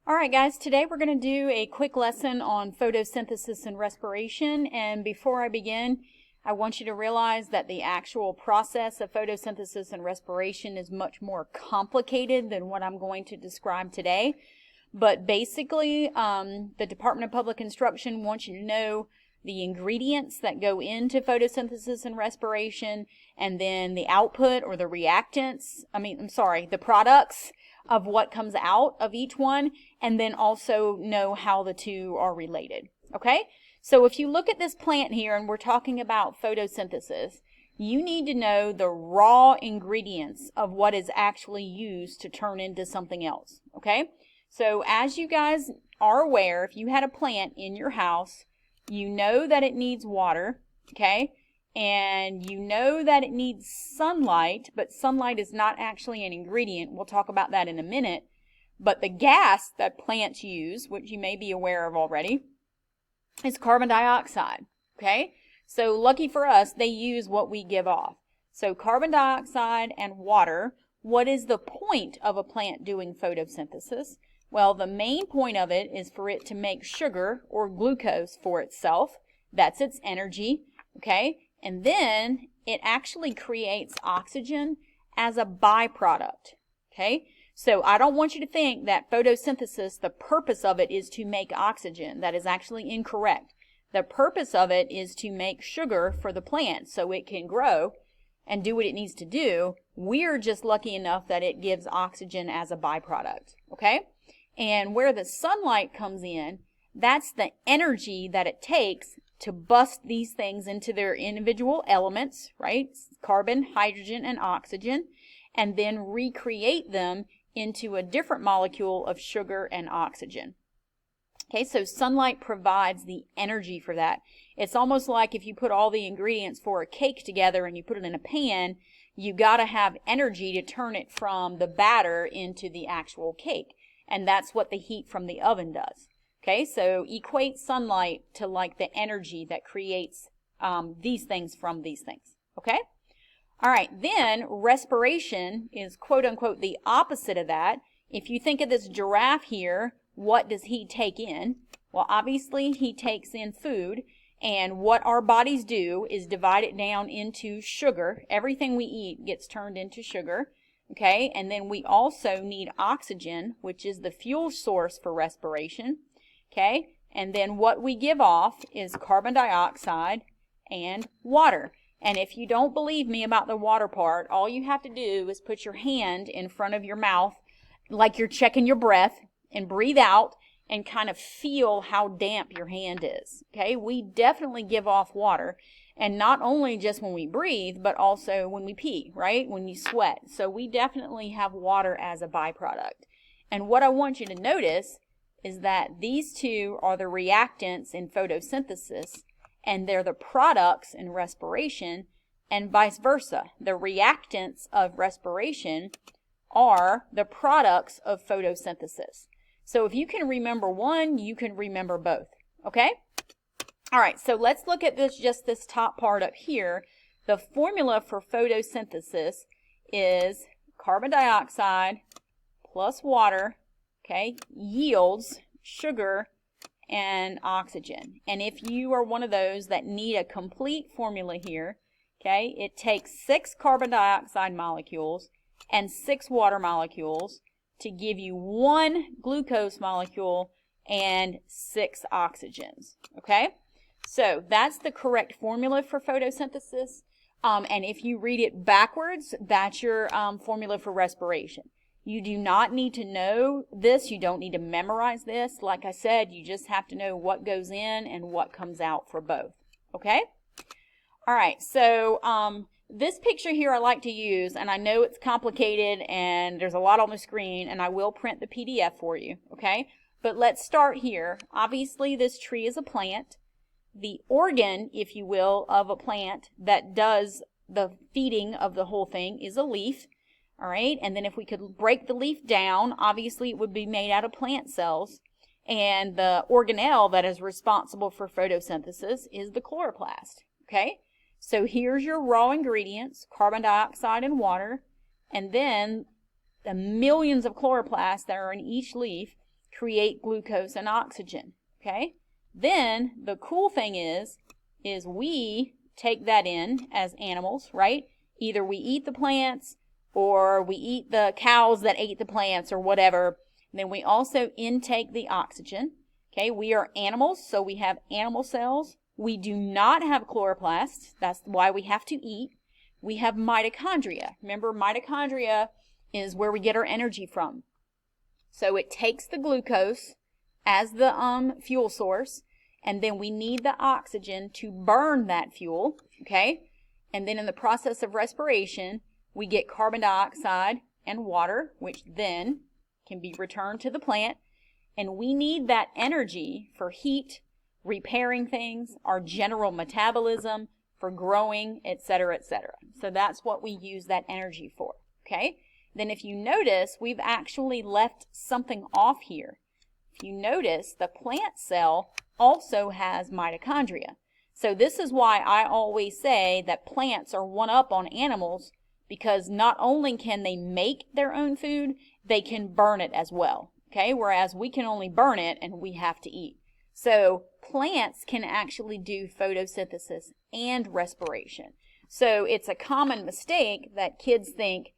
Alright guys, today we're going to do a quick lesson on photosynthesis and respiration, and before I begin, I want you to realize that the actual process of photosynthesis and respiration is much more complicated than what I'm going to describe today. But basically, the Department of Public Instruction wants you to know the ingredients that go into photosynthesis and respiration, and then the output or the reactants, the products of what comes out of each one, and then also know how the two are related. Okay? So if you look at this plant here and we're talking about photosynthesis, you need to know the raw ingredients of what is actually used to turn into something else. Okay? So as you guys are aware, if you had a plant in your house, you know that it needs water, okay? And you know that it needs sunlight, but sunlight is not actually an ingredient. We'll talk about that in a minute. But the gas that plants use, which you may be aware of already, is carbon dioxide, okay? So lucky for us, they use what we give off. So carbon dioxide and water. What is the point of a plant doing photosynthesis? Well, the main point of it is for it to make sugar or glucose for itself. That's its energy, okay? And then it actually creates oxygen as a byproduct, okay? So I don't want you to think that photosynthesis, the purpose of it is to make oxygen. That is actually incorrect. The purpose of it is to make sugar for the plant so it can grow and do what it needs to do. We're just lucky enough that it gives oxygen as a byproduct, okay? And where the sunlight comes in, that's the energy that it takes to bust these things into their individual elements, right? Carbon, hydrogen, and oxygen, and then recreate them into a different molecule of sugar and oxygen. Okay, so sunlight provides the energy for that. It's almost like if you put all the ingredients for a cake together and you put it in a pan, you got to have energy to turn it from the batter into the actual cake. And that's what the heat from the oven does. Okay, so equate sunlight to like the energy that creates these things from these things. Okay? All right, then respiration is quote unquote the opposite of that. If you think of this giraffe here, what does he take in? Well, obviously he takes in food, and what our bodies do is divide it down into sugar. Everything we eat gets turned into sugar. Okay, and then we also need oxygen, which is the fuel source for respiration. Okay, and then what we give off is carbon dioxide and water. And if you don't believe me about the water part, all you have to do is put your hand in front of your mouth like you're checking your breath and breathe out and kind of feel how damp your hand is. Okay, we definitely give off water. And not only just when we breathe, but also when we pee, right? When you sweat. So we definitely have water as a byproduct. And what I want you to notice is that these two are the reactants in photosynthesis, and they're the products in respiration, and vice versa. The reactants of respiration are the products of photosynthesis. So if you can remember one, you can remember both, okay? All right, so let's look at this top part up here. The formula for photosynthesis is carbon dioxide plus water, okay, yields sugar and oxygen. And if you are one of those that need a complete formula here, okay, it takes 6 carbon dioxide molecules and 6 water molecules to give you 1 glucose molecule and 6 oxygens, okay? So that's the correct formula for photosynthesis, and if you read it backwards, that's your formula for respiration. You do not need to know this. You don't need to memorize this. Like I said, you just have to know what goes in and what comes out for both, okay? All right, so this picture here I like to use, and I know it's complicated and there's a lot on the screen, and I will print the PDF for you, okay? But let's start here. Obviously, this tree is a plant. The organ, if you will, of a plant that does the feeding of the whole thing is a leaf, all right? And then if we could break the leaf down, obviously it would be made out of plant cells, and the organelle that is responsible for photosynthesis is the chloroplast, okay? So here's your raw ingredients, carbon dioxide and water, and then the millions of chloroplasts that are in each leaf create glucose and oxygen, okay? Then the cool thing is we take that in as animals, right? Either we eat the plants or we eat the cows that ate the plants or whatever. And then we also intake the oxygen, okay? We are animals, so we have animal cells. We do not have chloroplasts. That's why we have to eat. We have mitochondria. Remember, mitochondria is where we get our energy from. So it takes the glucose as the fuel source, and then we need the oxygen to burn that fuel, okay? And then in the process of respiration, we get carbon dioxide and water, which then can be returned to the plant. And we need that energy for heat, repairing things, our general metabolism, for growing, etc., etc. So that's what we use that energy for, okay? Then if you notice, we've actually left something off here. If you notice, the plant cell also has mitochondria. So this is why I always say that plants are one up on animals, because not only can they make their own food, they can burn it as well, okay? Whereas we can only burn it and we have to eat. So plants can actually do photosynthesis and respiration. So it's a common mistake that kids think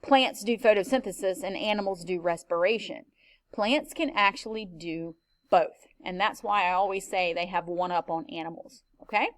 plants do photosynthesis and animals do respiration. Plants can actually do both. And that's why I always say they have one up on animals, okay?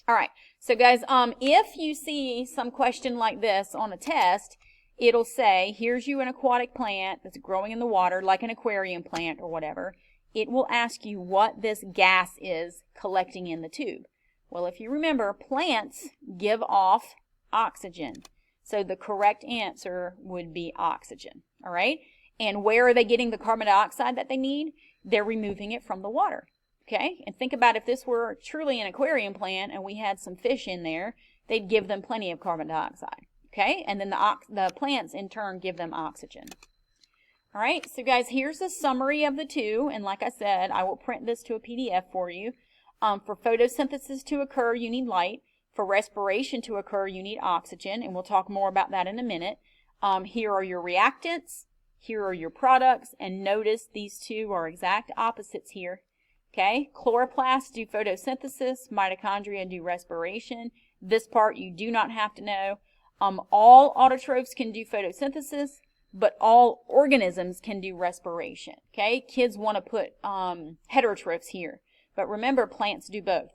All right, so guys, if you see some question like this on a test, it'll say, here's you an aquatic plant that's growing in the water, like an aquarium plant or whatever. It will ask you what this gas is collecting in the tube. Well, if you remember, plants give off oxygen. So the correct answer would be oxygen, all right? And where are they getting the carbon dioxide that they need? They're removing it from the water, okay? And think about if this were truly an aquarium plant and we had some fish in there, they'd give them plenty of carbon dioxide, okay? And then the plants, in turn, give them oxygen. All right, so guys, here's a summary of the two. And like I said, I will print this to a PDF for you. For photosynthesis to occur, you need light. For respiration to occur, you need oxygen. And we'll talk more about that in a minute. Here are your reactants. Here are your products. And notice these two are exact opposites here. Okay, chloroplasts do photosynthesis. Mitochondria do respiration. This part you do not have to know. All autotrophs can do photosynthesis, but all organisms can do respiration, okay? Kids want to put heterotrophs here, but remember, plants do both,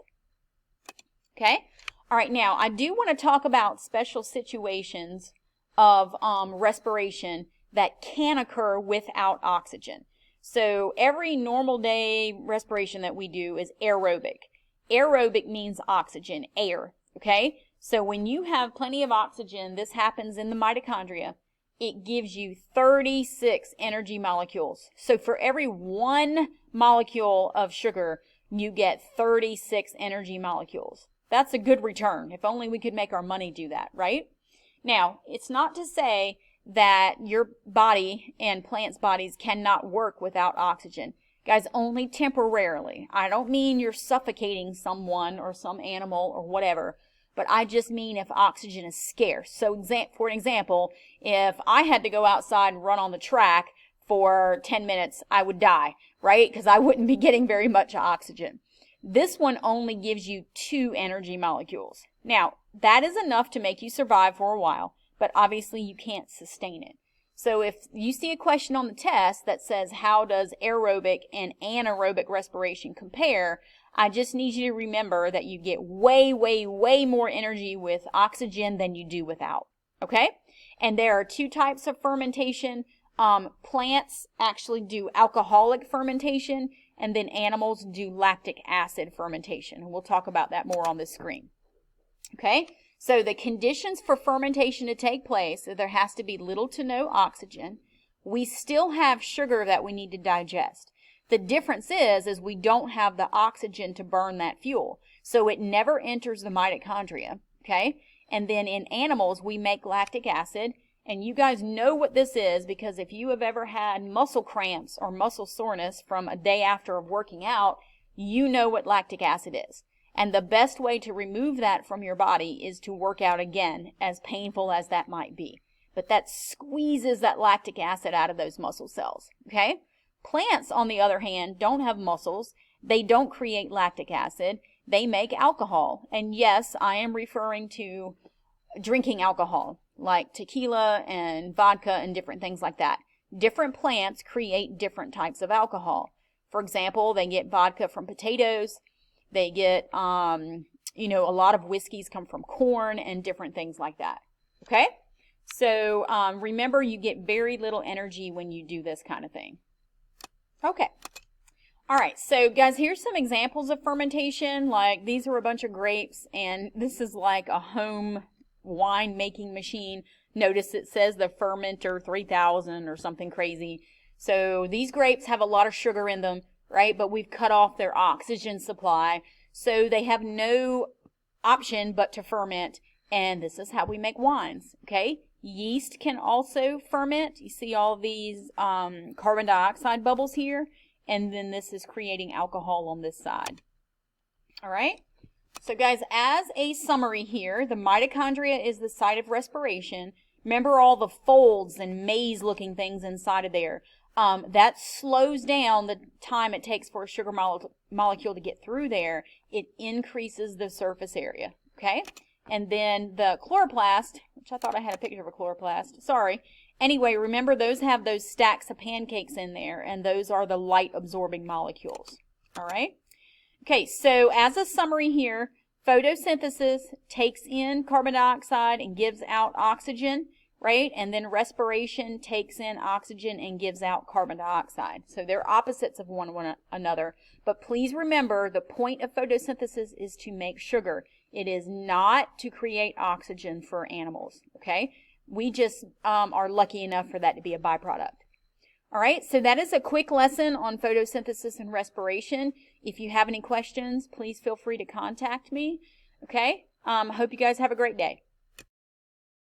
okay? All right, now, I do want to talk about special situations of respiration that can occur without oxygen. So every normal day respiration that we do is aerobic. Aerobic means oxygen, air, okay? So when you have plenty of oxygen, this happens in the mitochondria. It gives you 36 energy molecules. So for every 1 molecule of sugar, you get 36 energy molecules. That's a good return. If only we could make our money do that, right? Now, it's not to say that your body and plants' bodies cannot work without oxygen. Guys, only temporarily. I don't mean you're suffocating someone or some animal or whatever. But I just mean if oxygen is scarce. So for example, if I had to go outside and run on the track for 10 minutes, I would die, right? Because I wouldn't be getting very much oxygen. This one only gives you 2 energy molecules. Now, that is enough to make you survive for a while, but obviously you can't sustain it. So if you see a question on the test that says, how does aerobic and anaerobic respiration compare? I just need you to remember that you get way, way, way more energy with oxygen than you do without, okay? And there are 2 types of fermentation. Plants actually do alcoholic fermentation, and then animals do lactic acid fermentation. And we'll talk about that more on this screen, okay? So the conditions for fermentation to take place, there has to be little to no oxygen. We still have sugar that we need to digest. The difference is we don't have the oxygen to burn that fuel. So it never enters the mitochondria, okay? And then in animals, we make lactic acid. And you guys know what this is because if you have ever had muscle cramps or muscle soreness from a day after of working out, you know what lactic acid is. And the best way to remove that from your body is to work out again, as painful as that might be. But that squeezes that lactic acid out of those muscle cells, okay? Plants, on the other hand, don't have muscles. They don't create lactic acid. They make alcohol. And yes, I am referring to drinking alcohol, like tequila and vodka and different things like that. Different plants create different types of alcohol. For example, they get vodka from potatoes. They get, a lot of whiskeys come from corn and different things like that. Okay? So remember, you get very little energy when you do this kind of thing. Okay. All right, so guys, here's some examples of fermentation. Like, these are a bunch of grapes, and this is like a home wine making machine. Notice it says the Fermenter 3000 or something crazy. So these grapes have a lot of sugar in them, right? But we've cut off their oxygen supply, so they have no option but to ferment, and this is how we make wines, okay? Yeast can also ferment. You see all these carbon dioxide bubbles here? And then this is creating alcohol on this side. All right? So guys, as a summary here, the mitochondria is the site of respiration. Remember all the folds and maze-looking things inside of there. That slows down the time it takes for a sugar molecule to get through there. It increases the surface area, okay? And then the chloroplast, which I thought I had a picture of a chloroplast. Sorry. Anyway, remember those have those stacks of pancakes in there, and those are the light-absorbing molecules. All right? Okay, so as a summary here, photosynthesis takes in carbon dioxide and gives out oxygen, right? And then respiration takes in oxygen and gives out carbon dioxide. So they're opposites of one another. But please remember, the point of photosynthesis is to make sugar. It is not to create oxygen for animals, okay? We just are lucky enough for that to be a byproduct. All right, so that is a quick lesson on photosynthesis and respiration. If you have any questions, please feel free to contact me, okay? Hope you guys have a great day.